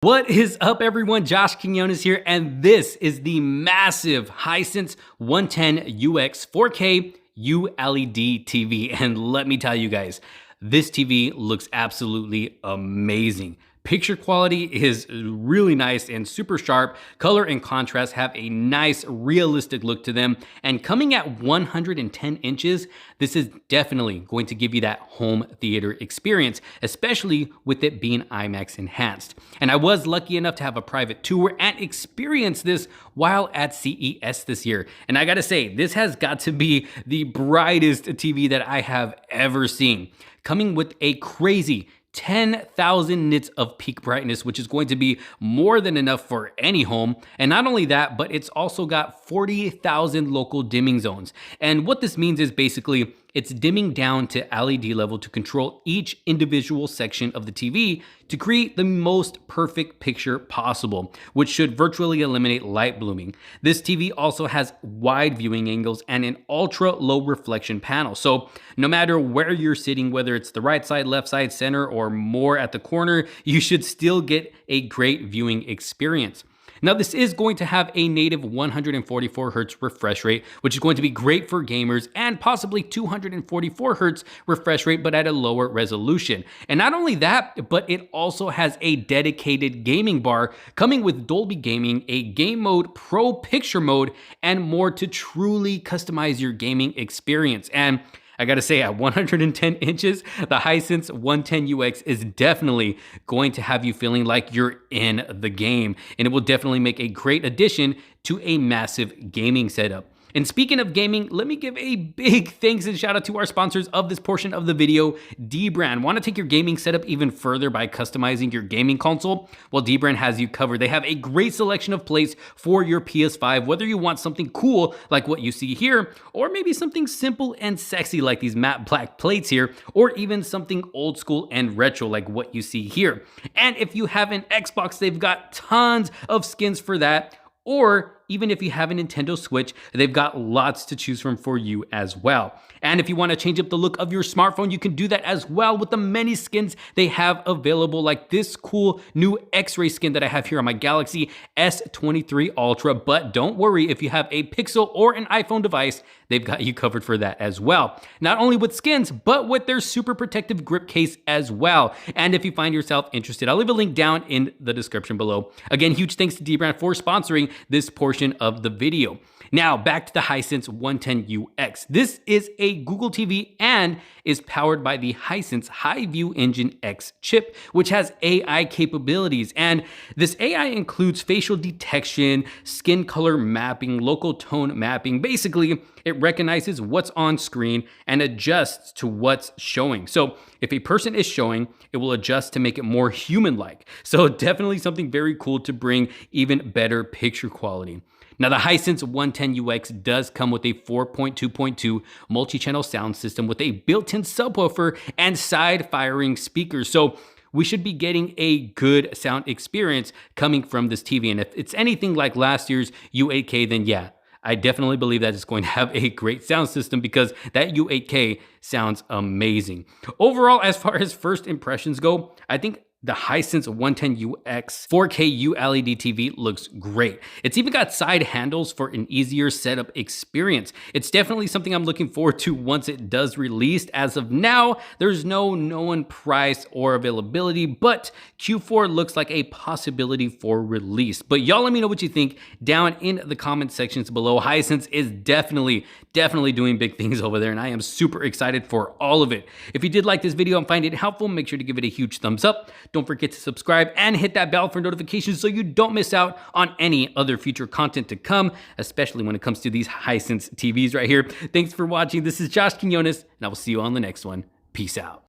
What is up, everyone? Josh Quinones here, and this is the massive Hisense 110UX 4K ULED TV. And let me tell you guys, this TV looks absolutely amazing. Picture quality is really nice and super sharp. Color and contrast have a nice, realistic look to them. And coming at 110 inches, this is definitely going to give you that home theater experience, especially with it being IMAX enhanced. And I was lucky enough to have a private tour and experience this while at CES this year. And I gotta say, this has got to be the brightest TV that I have ever seen, coming with a crazy 10,000 nits of peak brightness, which is going to be more than enough for any home. And not only that, but it's also got 40,000 local dimming zones. And what this means is basically it's dimming down to LED level to control each individual section of the TV to create the most perfect picture possible, which should virtually eliminate light blooming. This TV also has wide viewing angles and an ultra low reflection panel. So no matter where you're sitting, whether it's the right side, left side, center, or more at the corner, you should still get a great viewing experience. Now, this is going to have a native 144 Hz refresh rate, which is going to be great for gamers, and possibly 244 Hz refresh rate, but at a lower resolution. And not only that, but it also has a dedicated gaming bar coming with Dolby Gaming, a game mode, pro picture mode, and more to truly customize your gaming experience. And I gotta say, at 110 inches, the Hisense 110UX is definitely going to have you feeling like you're in the game, and it will definitely make a great addition to a massive gaming setup. And speaking of gaming, let me give a big thanks and shout out to our sponsors of this portion of the video, Dbrand. Want to take your gaming setup even further by customizing your gaming console? Well, Dbrand has you covered. They have a great selection of plates for your PS5, whether you want something cool like what you see here, or maybe something simple and sexy like these matte black plates here, or even something old school and retro like what you see here. And if you have an Xbox, they've got tons of skins for that. Or even if you have a Nintendo Switch, they've got lots to choose from for you as well. And if you want to change up the look of your smartphone, you can do that as well with the many skins they have available, like this cool new X-ray skin that I have here on my Galaxy S23 Ultra. But don't worry, if you have a Pixel or an iPhone device, they've got you covered for that as well. Not only with skins, but with their super protective grip case as well. And if you find yourself interested, I'll leave a link down in the description below. Again, huge thanks to Dbrand for sponsoring this portion of the video. Now, back to the Hisense 110UX. This is a Google TV and is powered by the Hisense HiView Engine X chip, which has AI capabilities. And this AI includes facial detection, skin color mapping, local tone mapping. Basically, it recognizes what's on screen and adjusts to what's showing. So if a person is showing, it will adjust to make it more human-like. So definitely something very cool to bring even better picture quality. Now, the Hisense 110UX does come with a 4.2.2 multi-channel sound system with a built-in subwoofer and side-firing speakers. So we should be getting a good sound experience coming from this TV. And if it's anything like last year's U8K, then yeah, I definitely believe that it's going to have a great sound system because that U8K sounds amazing. Overall, as far as first impressions go, I think the Hisense 110UX 4K ULED TV looks great. It's even got side handles for an easier setup experience. It's definitely something I'm looking forward to once it does release. As of now, there's no known price or availability, but Q4 looks like a possibility for release. But y'all let me know what you think down in the comment sections below. Hisense is definitely doing big things over there, and I am super excited for all of it. If you did like this video and find it helpful, make sure to give it a huge thumbs up. Don't forget to subscribe and hit that bell for notifications so you don't miss out on any other future content to come, especially when it comes to these Hisense TVs right here. Thanks for watching. This is Josh Quinones, and I will see you on the next one. Peace out.